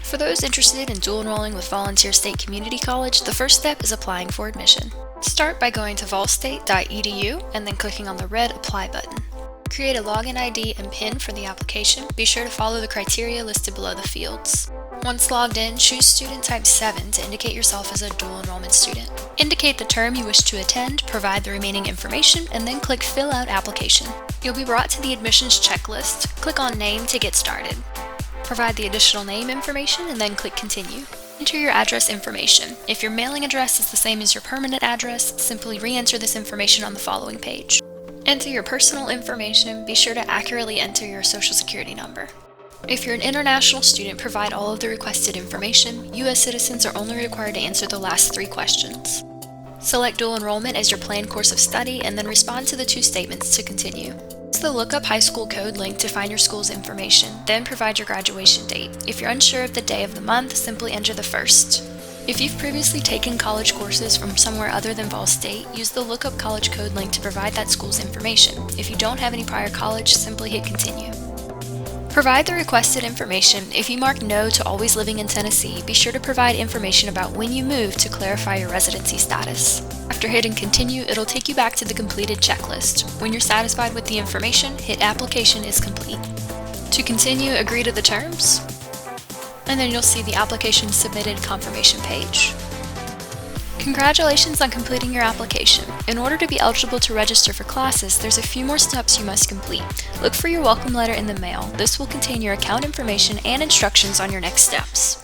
For those interested in dual enrolling with Volunteer State Community College, the first step is applying for admission. Start by going to volstate.edu and then clicking on the red Apply button. Create a login ID and PIN for the application. Be sure to follow the criteria listed below the fields. Once logged in, choose Student Type 7 to indicate yourself as a dual enrollment student. Indicate the term you wish to attend, provide the remaining information, and then click Fill Out Application. You'll be brought to the admissions checklist. Click on Name to get started. Provide the additional name information and then click Continue. Enter your address information. If your mailing address is the same as your permanent address, simply re-enter this information on the following page. Enter your personal information. Be sure to accurately enter your social security number. If you're an international student, provide all of the requested information. U.S. citizens are only required to answer the last 3 questions. Select dual enrollment as your planned course of study and then respond to the 2 statements to continue. Use the Lookup High School Code link to find your school's information, then provide your graduation date. If you're unsure of the day of the month, simply enter the 1st. If you've previously taken college courses from somewhere other than Vol State, use the Lookup College Code link to provide that school's information. If you don't have any prior college, simply hit Continue. Provide the requested information. If you mark No to always living in Tennessee, be sure to provide information about when you moved to clarify your residency status. After hitting Continue, it'll take you back to the completed checklist. When you're satisfied with the information, hit Application is complete. To continue, agree to the terms, and then you'll see the application submitted confirmation page. Congratulations on completing your application. In order to be eligible to register for classes, there's a few more steps you must complete. Look for your welcome letter in the mail. This will contain your account information and instructions on your next steps.